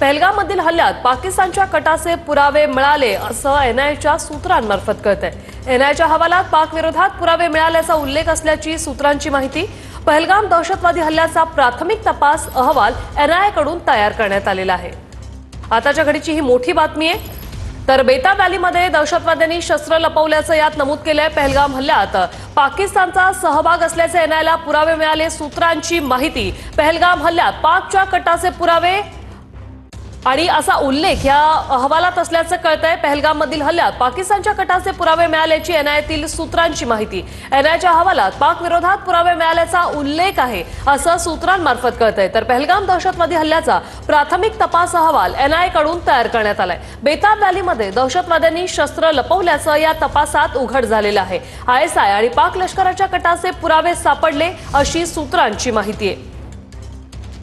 पहलगाममधील हल्ल्यात पाकिस्तानच्या कटाचे पुरावे मिळाले असं एनआयएच्या सूत्रांमार्फत कळतंय। एनआयएच्या हवालात पाक विरोधात पुरावे मिळाल्याचा उल्लेख असल्याची सूत्रांची माहिती। पहलगाम दहशतवादी हल्ल्याचा प्राथमिक तपास अहवाल एनआयएकडून तयार करण्यात आलेला आहे। आताच्या घडीची ही मोठी बातमी आहे। तर बेता व्हॅलीमध्ये दहशतवाद्यांनी शस्त्र लपवल्याचं यात नमूद केलंय। पहलगाम हल्ल्यात पाकिस्तानचा सहभाग असल्याचे एनआयएला पुरावे मिळाले। सूत्रांची माहिती, पहलगाम हल्ल्यात पाकच्या कटाचे पुरावे आणि असा उल्लेख या अहवालात असल्याचं कळतंय। पहलगाममधील हल्ल्यात पाकिस्तानच्या कटाचे पुरावे मिळाल्याची एनआयएतील सूत्रांची माहिती। एनआयएच्या अहवालात पाक विरोधात पुरावे मिळाल्याचा उल्लेख आहे असं सूत्रांमार्फत कळतंय। तर पहलगाम दहशतवादी हल्ल्याचा प्राथमिक तपास अहवाल एनआयएकडून तयार करण्यात आलाय। बेता व्हॅलीमध्ये दहशतवाद्यांनी शस्त्र लपवल्याचं या तपासात उघड झालेलं आहे। आयएसआय आणि पाक लष्कराच्या कटाचे पुरावे सापडले अशी सूत्रांची माहिती आहे।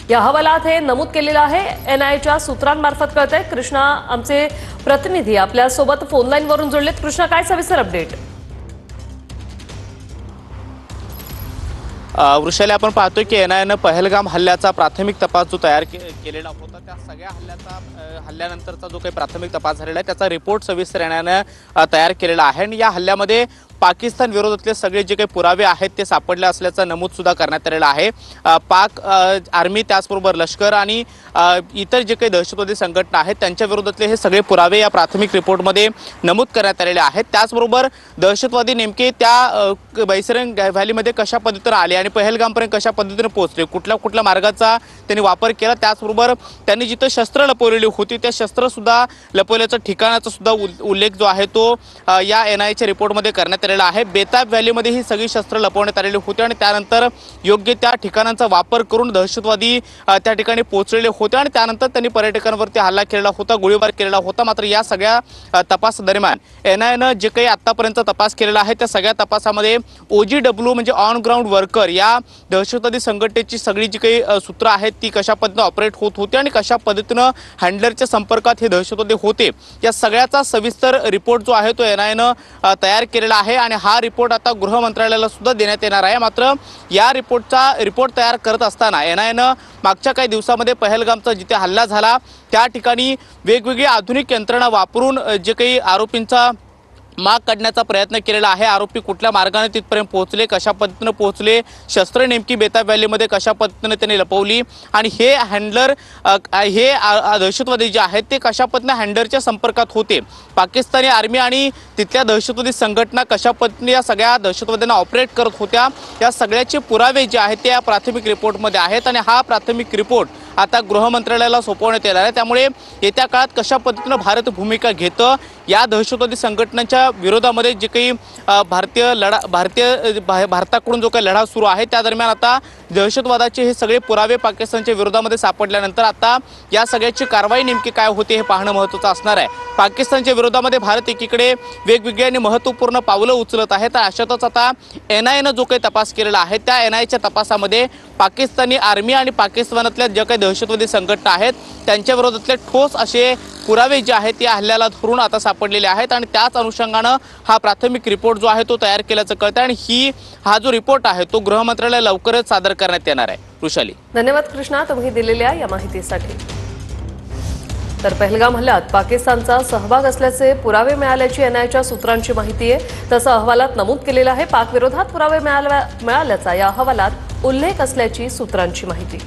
या अहवालात हे नमूद केलेलं आहे। एनआयएच्या सूत्रांमार्फत कळतंय। कृष्णा, आमचे प्रतिनिधी आपल्या सोबत फोन लाईन वरून जोडलेत। कृष्णा, काय सविस्तर अपडेट? वृषाली, आपण पाहतोय की एनआयएनं पहलगाम हल्ल्याचा प्राथमिक तपास जो तयार केलेला होता, त्या सगळ्या हल्ल्यानंतरचा जो काही प्राथमिक तपास झालेला आहे त्याचा रिपोर्ट सविस्तर एनआयएनं तयार केलेला आहे। आणि या हल्ल्यामध्ये पाकिस्तान विरोधातले सगळे जे काही पुरावे आहेत ते सापडले असल्याचं नमूद सुद्धा करण्यात आलेलं आहे। पाक आर्मी, त्याचबरोबर लष्कर आणि इतर जे काही दहशतवादी संघटना आहेत त्यांच्या विरोधातले हे सगळे पुरावे या प्राथमिक रिपोर्टमध्ये नमूद करण्यात आलेले आहेत। त्याचबरोबर दहशतवादी नेमके त्या बैसरंग व्हॅलीमध्ये कशा पद्धतीने आले आणि पहलगामपर्यंत कशा पद्धतीने पोहोचले, कुठल्या मार्गाचा त्यांनी वापर केला, त्याचबरोबर त्यांनी जिथं शस्त्र लपवलेली होती त्या शस्त्र सुद्धा लपवल्याच्या ठिकाणाचा सुद्धा उल्लेख जो आहे तो या एनआयएच्या रिपोर्टमध्ये करण्यात आलेला आहे। बेता व्हॅलीमध्ये ही सगळी शस्त्र लपवण्यात आलेली होती आणि त्यानंतर योग्य त्या ठिकाणांचा वापर करून दहशतवादी त्या ठिकाणी पोहोचलेले होते आणि त्यानंतर त्यांनी पर्यटकांवरती हल्ला केलेला होता, गोळीबार केलेला होता। मात्र या सगळ्या तपासादरम्यान एनआयएनं जे काही आतापर्यंत तपास केलेला आहे त्या सगळ्या तपासामध्ये OGW म्हणजे ऑन ग्राउंड वर्कर या दहशतवादी संघटनेची सगळी जी काही सूत्र आहेत ती कशा पद्धतीने ऑपरेट होत होती आणि कशा पद्धतीने हँडलरच्या संपर्कात हे दहशतवादी होते या सगळ्याचा सविस्तर रिपोर्ट जो आहे तो एनआयएनं तयार केलेला आहे। आणि हा रिपोर्ट आता गृह मंत्रालयाला सुद्धा देण्यात येणार आहे। मात्र या रिपोर्ट तयार करत असताना एनआयएनं मागच्या काही दिवसामध्ये पहलगामचा जिथे हल्ला झाला त्या ठिकाणी वेगवेगळी आधुनिक यंत्रणा वापरून जे काही आरोपींचा माग काढण्याचा प्रयत्न केलेला आहे। आरोपी कुठल्या मार्गाने तिथपर्यंत पोहोचले, कशा पद्धतीने पोहोचले, शस्त्र नेमकी बेता व्हॅलीमध्ये कशा पद्धतीने त्यांनी लपवली आणि हे हँडलर हे दहशतवादी जे आहेत ते कशा पद्धतीने हँडलरच्या संपर्कात होते, पाकिस्तानी आर्मी आणि तिथल्या दहशतवादी संघटना कशा पद्धतीने या सगळ्या दहशतवाद्यांना ऑपरेट करत होत्या या सगळ्याचे पुरावे जे आहेत ते या प्राथमिक रिपोर्टमध्ये आहेत। आणि हा प्राथमिक रिपोर्ट आता गृह मंत्रालयाला सोपवण्यात येणार आहे। त्यामुळे येत्या काळात कशा पद्धतीने भारत भूमिका घेतं या दहशतवादी संघटनांच्या विरोधामध्ये जे काही भारताकडून जो काही लढा सुरू आहे त्या दरम्यान आता दहशतवादाचे हे सगळे पुरावे पाकिस्तानच्या विरोधामध्ये सापडल्यानंतर आता या सगळ्याची कारवाई नेमकी काय होते हे पाहणं महत्त्वाचं असणार आहे। पाकिस्तानच्या विरोधामध्ये भारत एकीकडे वेगवेगळी आणि महत्त्वपूर्ण पावलं उचलत आहे, तर अशातच आता एनआयएनं जो काही तपास केलेला आहे त्या एनआयएच्या तपासामध्ये पाकिस्तानी आर्मी आणि पाकिस्तानातल्या ज्या काही दहशतवादी संघटना आहेत त्यांच्या विरोधातले ठोस असे पुरावे जे आहेत या हल्ल्याला धरून आता सापडलेले आहेत आणि त्याच अनुषंगानं हा प्राथमिक रिपोर्ट जो आहे तो तयार केल्याचं कळतं आणि हा जो रिपोर्ट आहे तो गृह मंत्रालय लवकरच सादर करण्यात येणार आहे। वृषाली, धन्यवाद कृष्णा तुम्ही दिलेल्या या माहितीसाठी। तर पहलगाम हल्ल्यात पाकिस्तानचा सहभाग असल्याचे पुरावे मिळाल्याची एनआयएच्या सूत्रांची माहिती आहे। तसं अहवालात नमूद केलेलं आहे। पाक विरोधात पुरावे मिळाल्याचा या अहवालात उल्लेख असल्याची सूत्रांची माहिती।